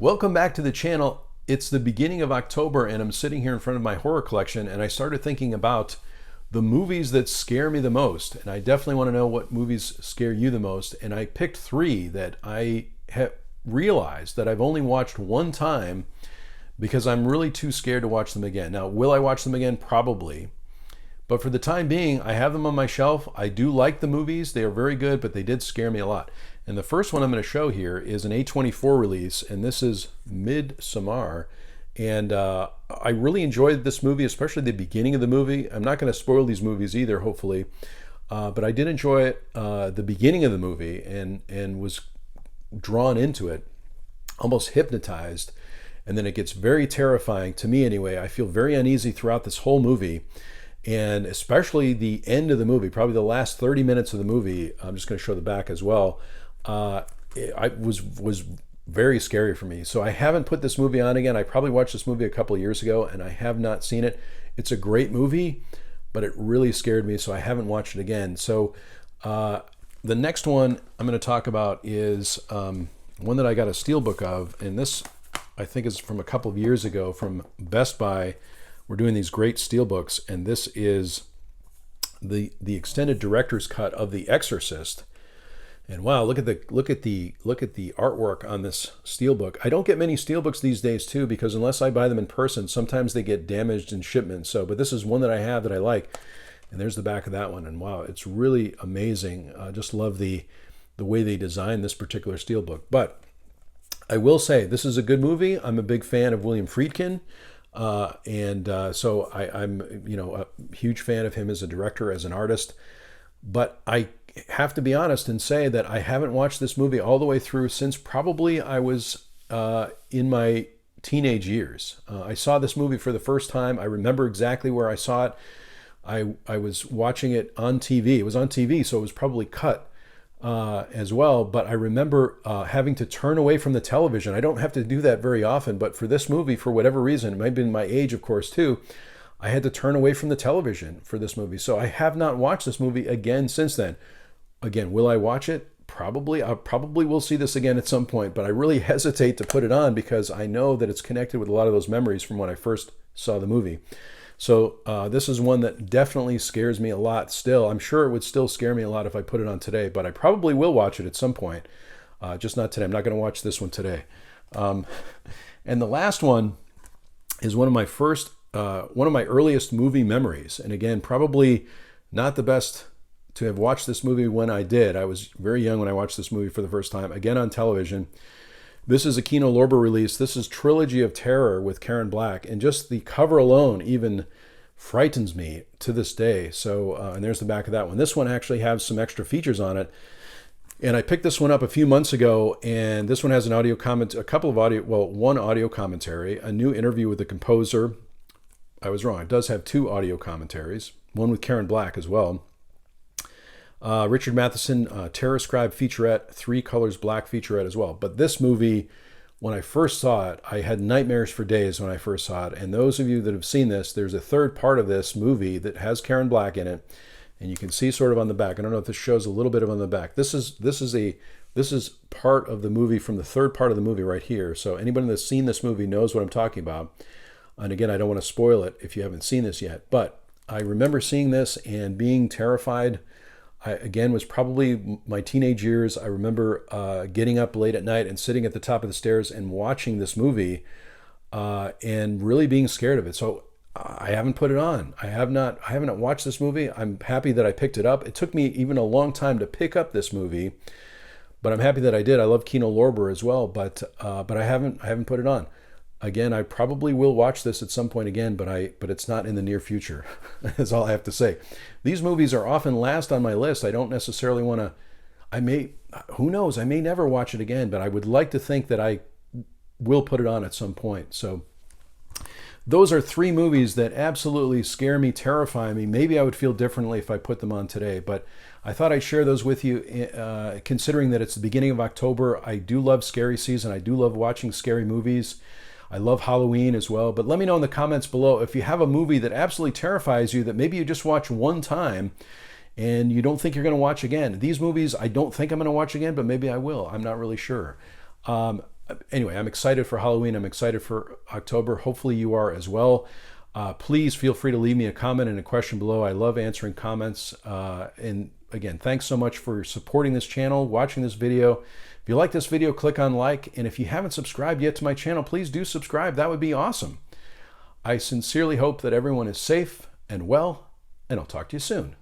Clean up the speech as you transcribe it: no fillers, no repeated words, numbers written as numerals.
Welcome back to the channel. It's the beginning of October and I'm sitting here in front of my horror collection and I started thinking about the movies that scare me the most. And I definitely want to know what movies scare you the most. And I picked three that I have realized that I've only watched one time because I'm really too scared to watch them again. Now, will I watch them again? Probably. But for the time being, I have them on my shelf. I do like the movies. They are very good, but they did scare me a lot. And the first one I'm going to show here is an A24 release, and this is Midsommar. And I really enjoyed this movie, especially the beginning of the movie. I'm not going to spoil these movies either, hopefully. But I did enjoy it, the beginning of the movie, and was drawn into it, almost hypnotized. And then it gets very terrifying, to me anyway. I feel very uneasy throughout this whole movie. And especially the end of the movie, probably the last 30 minutes of the movie, I'm just going to show the back as well, it was very scary for me. So I haven't put this movie on again. I probably watched this movie a couple of years ago and I have not seen it. It's a great movie, but it really scared me, so I haven't watched it again. So the next one I'm going to talk about is one that I got a steelbook of, and this I think is from a couple of years ago from Best Buy. We're doing these great steelbooks, and this is the extended director's cut of The Exorcist. And wow, look at the artwork on this steelbook. I don't get many steelbooks these days too, because unless I buy them in person, sometimes they get damaged in shipment. So, but this is one that I have that I like, and there's the back of that one. And wow, it's really amazing. I just love the way they designed this particular steelbook. But I will say this is a good movie. I'm a big fan of William Friedkin. So I'm a huge fan of him as a director, as an artist. But I have to be honest and say that I haven't watched this movie all the way through since probably I was in my teenage years. I saw this movie for the first time. I remember exactly where I saw it. I was watching it on TV. It was on TV, so it was probably cut as well. But I remember having to turn away from the television. I don't have to do that very often, but for this movie, for whatever reason, it might have been my age, of course, too, I had to turn away from the television for this movie. So I have not watched this movie again since then. Again, will I watch it? Probably. I probably will see this again at some point, but I really hesitate to put it on because I know that it's connected with a lot of those memories from when I first saw the movie. So this is one that definitely scares me a lot still. I'm sure it would still scare me a lot if I put it on today, but I probably will watch it at some point. Just not today. I'm not going to watch this one today. And the last one is one of my earliest movie memories. And again, probably not the best to have watched this movie when I did. I was very young when I watched this movie for the first time, again on television. This is a Kino Lorber release. This is Trilogy of Terror with Karen Black, and just the cover alone even frightens me to this day. So, and there's the back of that one. This one actually has some extra features on it, and I picked this one up a few months ago, and this one has an audio comment, one audio commentary, a new interview with the composer. I was wrong. It does have two audio commentaries, one with Karen Black as well. Richard Matheson, Terror Scribe featurette, 3 Colors Black featurette as well. But this movie, when I first saw it, I had nightmares for days when I first saw it. And those of you that have seen this, there's a third part of this movie that has Karen Black in it, and you can see sort of on the back. I don't know if this shows a little bit of on the back. This is part of the movie from the third part of the movie right here. So anybody that's seen this movie knows what I'm talking about. And again, I don't want to spoil it if you haven't seen this yet. But I remember seeing this and being terrified. Again, was probably my teenage years. I remember getting up late at night and sitting at the top of the stairs and watching this movie and really being scared of it. So I haven't put it on. I haven't watched this movie. I'm happy that I picked it up. It took me even a long time to pick up this movie, but I'm happy that I did. I love Kino Lorber as well, but I haven't put it on. Again, I probably will watch this at some point again, but it's not in the near future. That's all I have to say. These movies are often last on my list. I don't necessarily want to, who knows, I may never watch it again, but I would like to think that I will put it on at some point. So those are 3 movies that absolutely scare me, terrify me. Maybe I would feel differently if I put them on today, but I thought I'd share those with you, considering that it's the beginning of October. I do love scary season. I do love watching scary movies. I love Halloween as well. But let me know in the comments below if you have a movie that absolutely terrifies you that maybe you just watch one time and you don't think you're going to watch again. These movies I don't think I'm going to watch again, but maybe I will. I'm not really sure. anyway, I'm excited for Halloween. I'm excited for October. Hopefully you are as well. Please feel free to leave me a comment and a question below. I love answering comments. And again, thanks so much for supporting this channel, watching this video. If you like this video, click on like. And if you haven't subscribed yet to my channel, please do subscribe. That would be awesome. I sincerely hope that everyone is safe and well, and I'll talk to you soon.